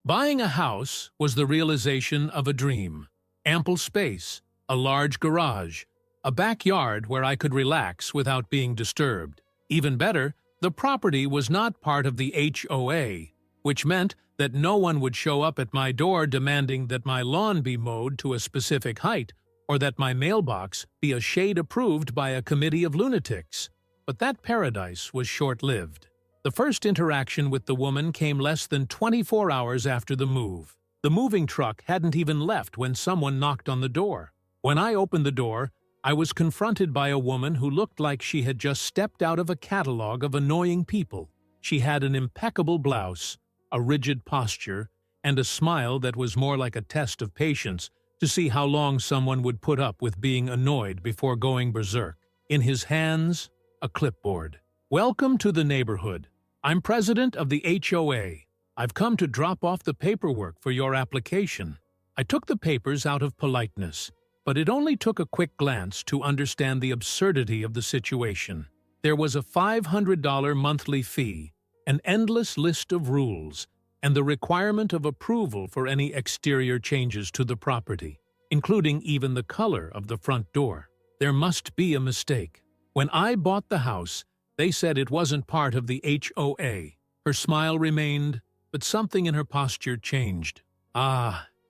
Buying a house was the realization of a dream. Ample space, a large garage, a backyard where I could relax without being disturbed. Even better, the property was not part of the HOA, which meant that no one would show up at my door demanding that my lawn be mowed to a specific height or that my mailbox be a shade approved by a committee of lunatics. But that paradise was short-lived. The first interaction with the woman came less than 24 hours after the move. The moving truck hadn't even left when someone knocked on the door. When I opened the door, I was confronted by a woman who looked like she had just stepped out of a catalog of annoying people. She had an impeccable blouse, a rigid posture, and a smile that was more like a test of patience to see how long someone would put up with being annoyed before going berserk. In his hands, a clipboard. "Welcome to the neighborhood. I'm president of the HOA. I've come to drop off the paperwork for your application." I took the papers out of politeness, but it only took a quick glance to understand the absurdity of the situation. There was a $500 monthly fee, an endless list of rules, and the requirement of approval for any exterior changes to the property, including even the color of the front door. There must be a mistake. When I bought the house, they said it wasn't part of the HOA. Her smile remained, but something in her posture changed.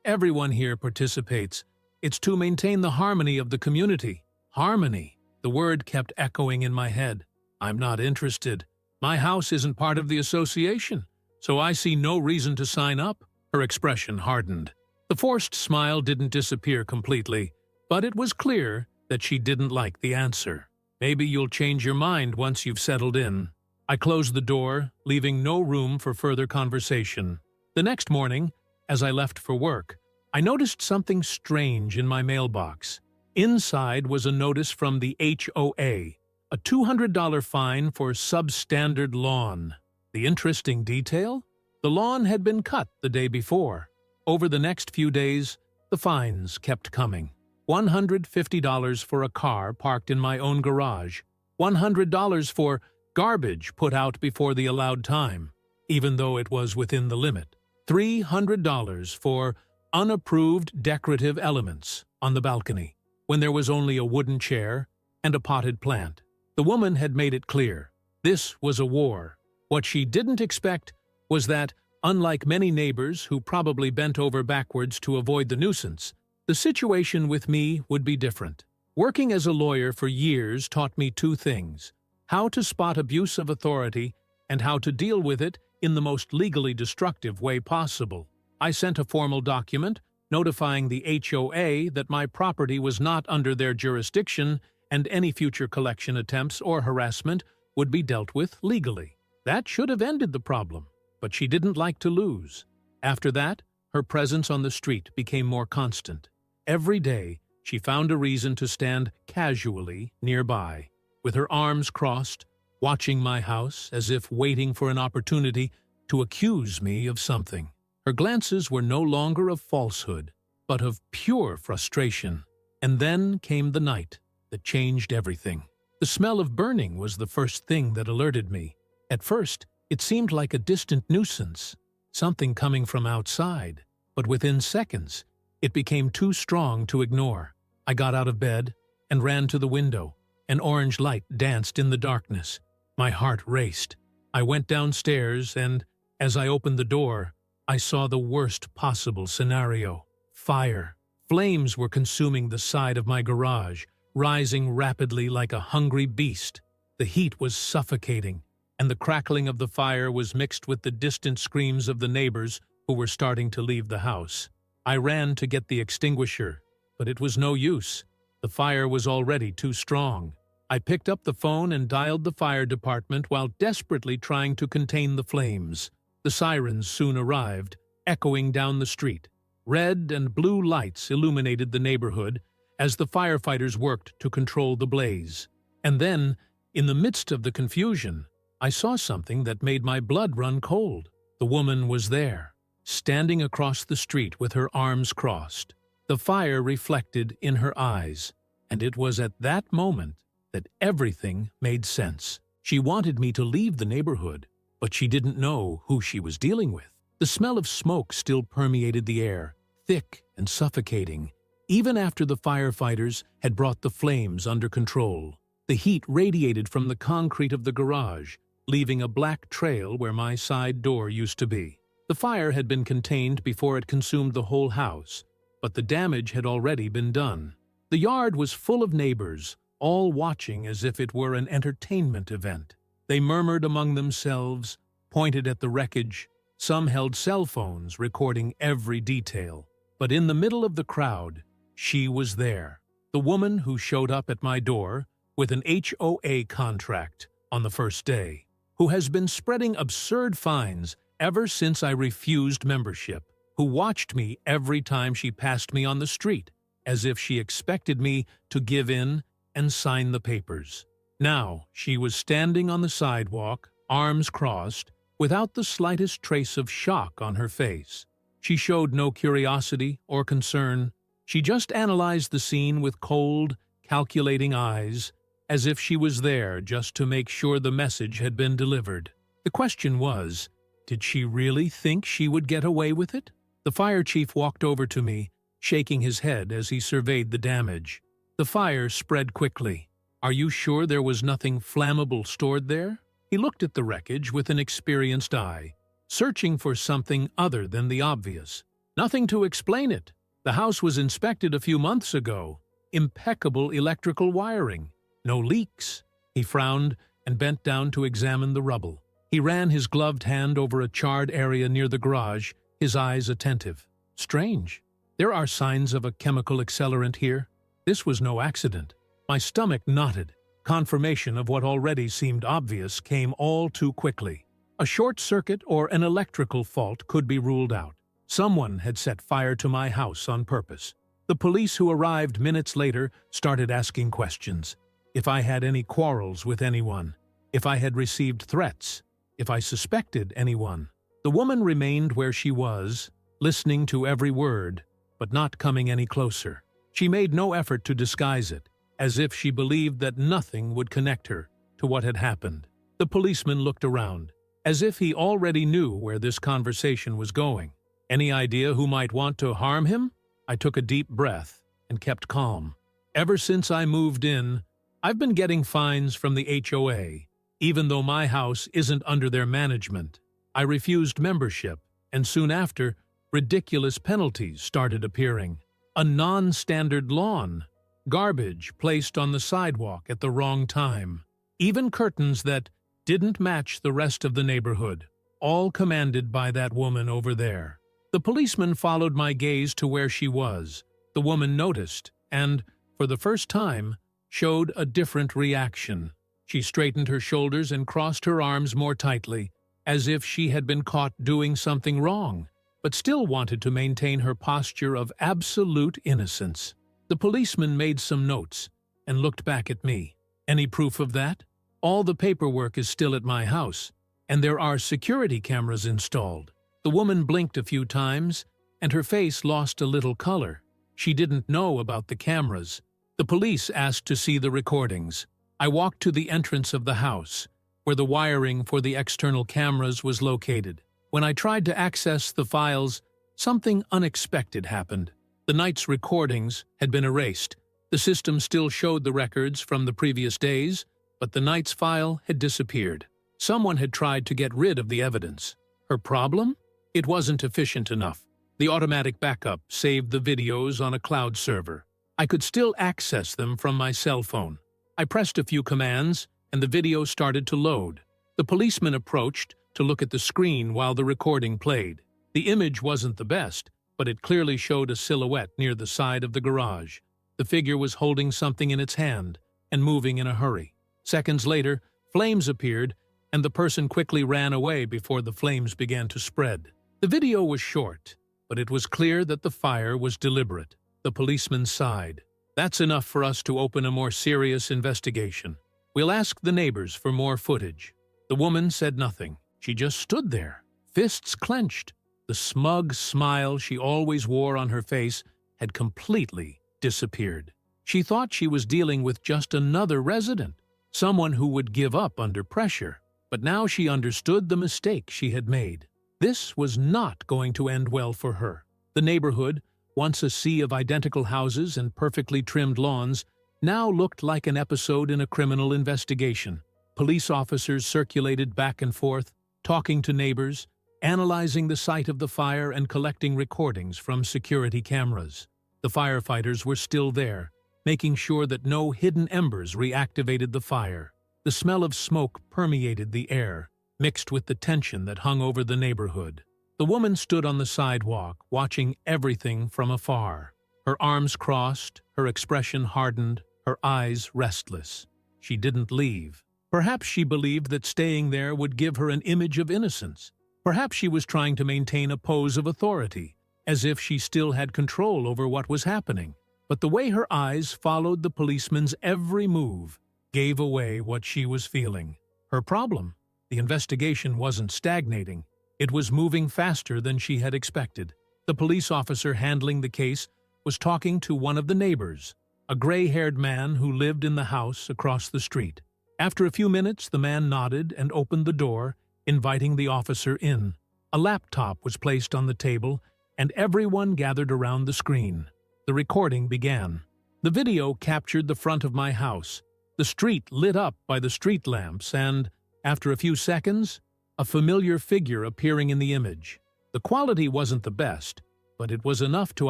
Everyone here participates. It's to maintain the harmony of the community. Harmony. The word kept echoing in my head. I'm not interested. My house isn't part of the association, so I see no reason to sign up. Her expression hardened. The forced smile didn't disappear completely, but it was clear that she didn't like the answer. "Maybe you'll change your mind once you've settled in." I closed the door, leaving no room for further conversation. The next morning, as I left for work, I noticed something strange in my mailbox. Inside was a notice from the HOA, a $200 fine for substandard lawn. The interesting detail? The lawn had been cut the day before. Over the next few days, the fines kept coming. $150 for a car parked in my own garage, $100 for garbage put out before the allowed time, even though it was within the limit, $300 for unapproved decorative elements on the balcony, when there was only a wooden chair and a potted plant. The woman had made it clear. This was a war. What she didn't expect was that, unlike many neighbors who probably bent over backwards to avoid the nuisance, the situation with me would be different. Working as a lawyer for years taught me two things: how to spot abuse of authority and how to deal with it in the most legally destructive way possible. I sent a formal document notifying the HOA that my property was not under their jurisdiction and any future collection attempts or harassment would be dealt with legally. That should have ended the problem, but she didn't like to lose. After that, her presence on the street became more constant. Every day, she found a reason to stand casually nearby, with her arms crossed, watching my house as if waiting for an opportunity to accuse me of something. Her glances were no longer of falsehood, but of pure frustration. And then came the night that changed everything. The smell of burning was the first thing that alerted me. At first, it seemed like a distant nuisance, something coming from outside, but within seconds, it became too strong to ignore. I got out of bed and ran to the window. An orange light danced in the darkness. My heart raced. I went downstairs and, as I opened the door, I saw the worst possible scenario. Fire. Flames were consuming the side of my garage, rising rapidly like a hungry beast. The heat was suffocating, and the crackling of the fire was mixed with the distant screams of the neighbors who were starting to leave the house. I ran to get the extinguisher, but it was no use. The fire was already too strong. I picked up the phone and dialed the fire department while desperately trying to contain the flames. The sirens soon arrived, echoing down the street. Red and blue lights illuminated the neighborhood as the firefighters worked to control the blaze. And then, in the midst of the confusion, I saw something that made my blood run cold. The woman was there, standing across the street with her arms crossed. The fire reflected in her eyes, and it was at that moment that everything made sense. She wanted me to leave the neighborhood, but she didn't know who she was dealing with. The smell of smoke still permeated the air, thick and suffocating, even after the firefighters had brought the flames under control. The heat radiated from the concrete of the garage, leaving a black trail where my side door used to be. The fire had been contained before it consumed the whole house, but the damage had already been done. The yard was full of neighbors, all watching as if it were an entertainment event. They murmured among themselves, pointed at the wreckage. Some held cell phones recording every detail. But in the middle of the crowd, she was there. The woman who showed up at my door with an HOA contract on the first day, who has been spreading absurd fines ever since I refused membership, who watched me every time she passed me on the street, as if she expected me to give in and sign the papers. Now she was standing on the sidewalk, arms crossed, without the slightest trace of shock on her face. She showed no curiosity or concern. She just analyzed the scene with cold, calculating eyes, as if she was there just to make sure the message had been delivered. The question was, did she really think she would get away with it? The fire chief walked over to me, shaking his head as he surveyed the damage. The fire spread quickly. "Are you sure there was nothing flammable stored there?" He looked at the wreckage with an experienced eye, searching for something other than the obvious. "Nothing to explain it. The house was inspected a few months ago. Impeccable electrical wiring. No leaks." He frowned and bent down to examine the rubble. He ran his gloved hand over a charred area near the garage, his eyes attentive. "Strange. There are signs of a chemical accelerant here. This was no accident." My stomach knotted. Confirmation of what already seemed obvious came all too quickly. A short circuit or an electrical fault could be ruled out. Someone had set fire to my house on purpose. The police who arrived minutes later started asking questions. If I had any quarrels with anyone, if I had received threats, if I suspected anyone. The woman remained where she was, listening to every word, but not coming any closer. She made no effort to disguise it, as if she believed that nothing would connect her to what had happened. The policeman looked around, as if he already knew where this conversation was going. Any idea who might want to harm him? I took a deep breath and kept calm. Ever since I moved in, I've been getting fines from the HOA, even though my house isn't under their management. I refused membership, and soon after, ridiculous penalties started appearing. A non-standard lawn, garbage placed on the sidewalk at the wrong time, even curtains that didn't match the rest of the neighborhood, all commanded by that woman over there. The policeman followed my gaze to where she was. The woman noticed and, for the first time, showed a different reaction. She straightened her shoulders and crossed her arms more tightly, as if she had been caught doing something wrong, but still wanted to maintain her posture of absolute innocence. The policeman made some notes and looked back at me. "Any proof of that? All the paperwork is still at my house, and there are security cameras installed." The woman blinked a few times, and her face lost a little color. She didn't know about the cameras. The police asked to see the recordings. I walked to the entrance of the house, where the wiring for the external cameras was located. When I tried to access the files, something unexpected happened. The night's recordings had been erased. The system still showed the records from the previous days, but the night's file had disappeared. Someone had tried to get rid of the evidence. Her problem? It wasn't efficient enough. The automatic backup saved the videos on a cloud server. I could still access them from my cell phone. I pressed a few commands, and the video started to load. The policeman approached to look at the screen while the recording played. The image wasn't the best, but it clearly showed a silhouette near the side of the garage. The figure was holding something in its hand and moving in a hurry. Seconds later, flames appeared, and the person quickly ran away before the flames began to spread. The video was short, but it was clear that the fire was deliberate. The policeman sighed. "That's enough for us to open a more serious investigation. We'll ask the neighbors for more footage." The woman said nothing. She just stood there, fists clenched. The smug smile she always wore on her face had completely disappeared. She thought she was dealing with just another resident, someone who would give up under pressure. But now she understood the mistake she had made. This was not going to end well for her. The neighborhood, once a sea of identical houses and perfectly trimmed lawns, now looked like an episode in a criminal investigation. Police officers circulated back and forth, talking to neighbors, analyzing the site of the fire and collecting recordings from security cameras. The firefighters were still there, making sure that no hidden embers reactivated the fire. The smell of smoke permeated the air, mixed with the tension that hung over the neighborhood. The woman stood on the sidewalk, watching everything from afar. Her arms crossed, her expression hardened, her eyes restless. She didn't leave. Perhaps she believed that staying there would give her an image of innocence. Perhaps she was trying to maintain a pose of authority, as if she still had control over what was happening. But the way her eyes followed the policeman's every move gave away what she was feeling. Her problem? The investigation wasn't stagnating. It was moving faster than she had expected. The police officer handling the case was talking to one of the neighbors, a gray-haired man who lived in the house across the street. After a few minutes, the man nodded and opened the door, inviting the officer in. A laptop was placed on the table, and everyone gathered around the screen. The recording began. The video captured the front of my house, the street lit up by the street lamps, and, after a few seconds, a familiar figure appearing in the image. The quality wasn't the best, but it was enough to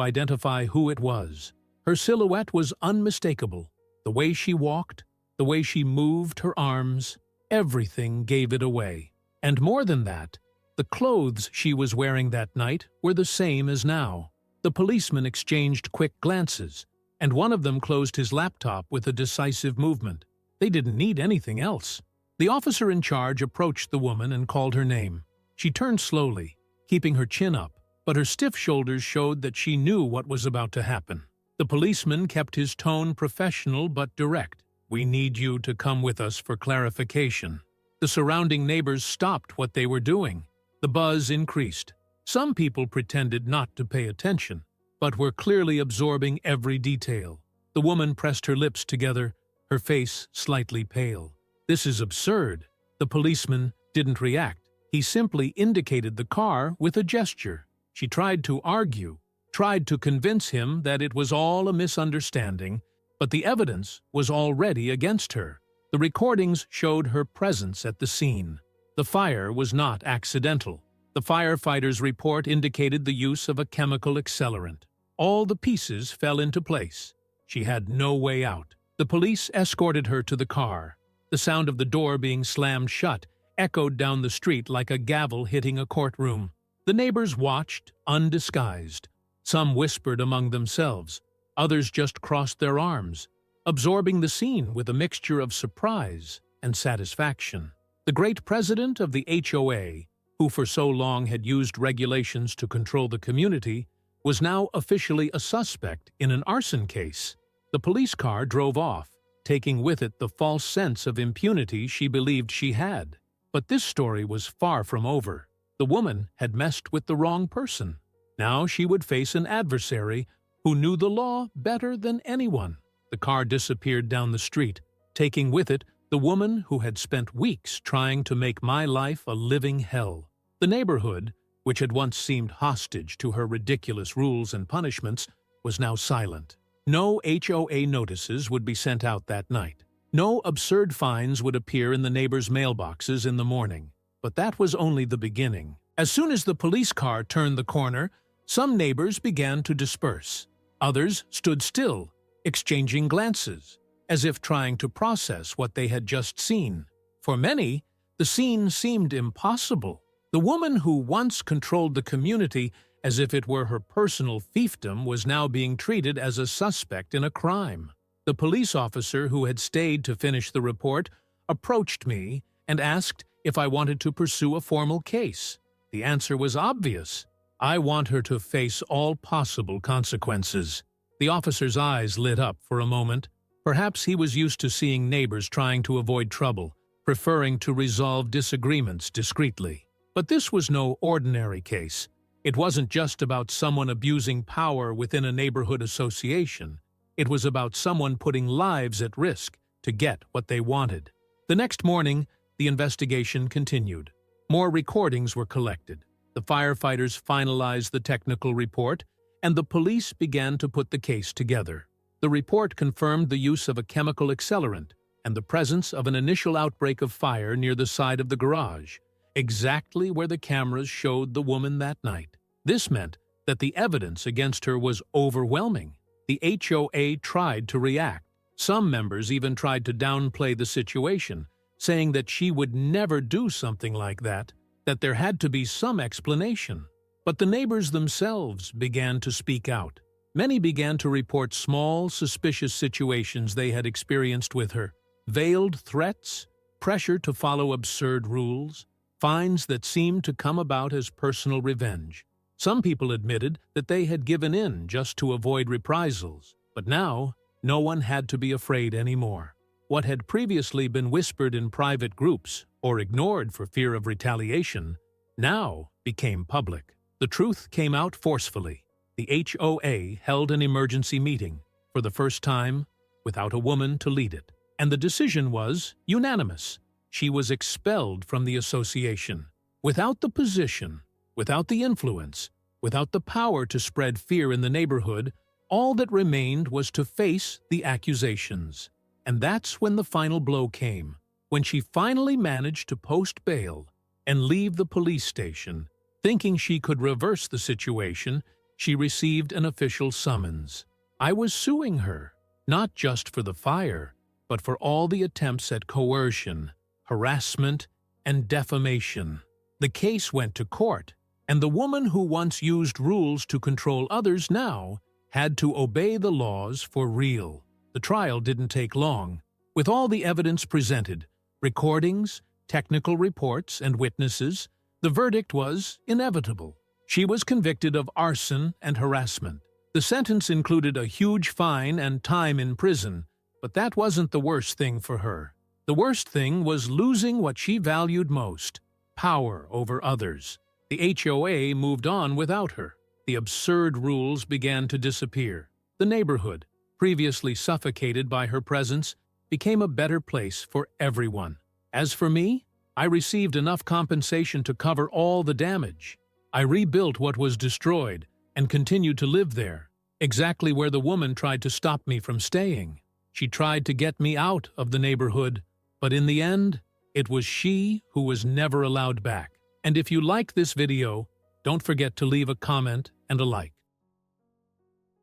identify who it was. Her silhouette was unmistakable. The way she walked, the way she moved her arms, everything gave it away. And more than that, the clothes she was wearing that night were the same as now. The policeman exchanged quick glances, and one of them closed his laptop with a decisive movement. They didn't need anything else. The officer in charge approached the woman and called her name. She turned slowly, keeping her chin up, but her stiff shoulders showed that she knew what was about to happen. The policeman kept his tone professional but direct. "We need you to come with us for clarification." The surrounding neighbors stopped what they were doing. The buzz increased. Some people pretended not to pay attention, but were clearly absorbing every detail. The woman pressed her lips together, her face slightly pale. "This is absurd." The policeman didn't react. He simply indicated the car with a gesture. She tried to argue, tried to convince him that it was all a misunderstanding, but the evidence was already against her. The recordings showed her presence at the scene. The fire was not accidental. The firefighter's report indicated the use of a chemical accelerant. All the pieces fell into place. She had no way out. The police escorted her to the car. The sound of the door being slammed shut echoed down the street like a gavel hitting a courtroom. The neighbors watched, undisguised. Some whispered among themselves. Others just crossed their arms, absorbing the scene with a mixture of surprise and satisfaction. The great president of the HOA, who for so long had used regulations to control the community, was now officially a suspect in an arson case. The police car drove off, taking with it the false sense of impunity she believed she had. But this story was far from over. The woman had messed with the wrong person. Now she would face an adversary who knew the law better than anyone. The car disappeared down the street, taking with it the woman who had spent weeks trying to make my life a living hell. The neighborhood, which had once seemed hostage to her ridiculous rules and punishments, was now silent. No HOA notices would be sent out that night. No absurd fines would appear in the neighbors' mailboxes in the morning. But that was only the beginning. As soon as the police car turned the corner, some neighbors began to disperse. Others stood still, exchanging glances, as if trying to process what they had just seen. For many, the scene seemed impossible. The woman who once controlled the community as if it were her personal fiefdom was now being treated as a suspect in a crime. The police officer who had stayed to finish the report approached me and asked if I wanted to pursue a formal case. The answer was obvious. I want her to face all possible consequences. The officer's eyes lit up for a moment. Perhaps he was used to seeing neighbors trying to avoid trouble, preferring to resolve disagreements discreetly. But this was no ordinary case. It wasn't just about someone abusing power within a neighborhood association. It was about someone putting lives at risk to get what they wanted. The next morning, the investigation continued. More recordings were collected. The firefighters finalized the technical report, and the police began to put the case together. The report confirmed the use of a chemical accelerant and the presence of an initial outbreak of fire near the side of the garage, exactly where the cameras showed the woman that night. This meant that the evidence against her was overwhelming. The HOA tried to react. Some members even tried to downplay the situation, saying that she would never do something like that there had to be some explanation. But the neighbors themselves began to speak out. Many began to report small, suspicious situations they had experienced with her. Veiled threats, pressure to follow absurd rules, fines that seemed to come about as personal revenge. Some people admitted that they had given in just to avoid reprisals, but now no one had to be afraid anymore. What had previously been whispered in private groups or ignored for fear of retaliation now became public. The truth came out forcefully. The HOA held an emergency meeting, for the first time, without a woman to lead it. And the decision was unanimous. She was expelled from the association. Without the position, without the influence, without the power to spread fear in the neighborhood, all that remained was to face the accusations. And that's when the final blow came, when she finally managed to post bail and leave the police station. Thinking she could reverse the situation, she received an official summons. I was suing her, not just for the fire, but for all the attempts at coercion, harassment, and defamation. The case went to court, and the woman who once used rules to control others now had to obey the laws for real. The trial didn't take long. With all the evidence presented, recordings, technical reports, and witnesses, the verdict was inevitable. She was convicted of arson and harassment. The sentence included a huge fine and time in prison, but that wasn't the worst thing for her. The worst thing was losing what she valued most: power over others. The HOA moved on without her. The absurd rules began to disappear. The neighborhood, previously suffocated by her presence, became a better place for everyone. As for me, I received enough compensation to cover all the damage. I rebuilt what was destroyed and continued to live there, exactly where the woman tried to stop me from staying. She tried to get me out of the neighborhood, but in the end, it was she who was never allowed back. And if you like this video, don't forget to leave a comment and a like.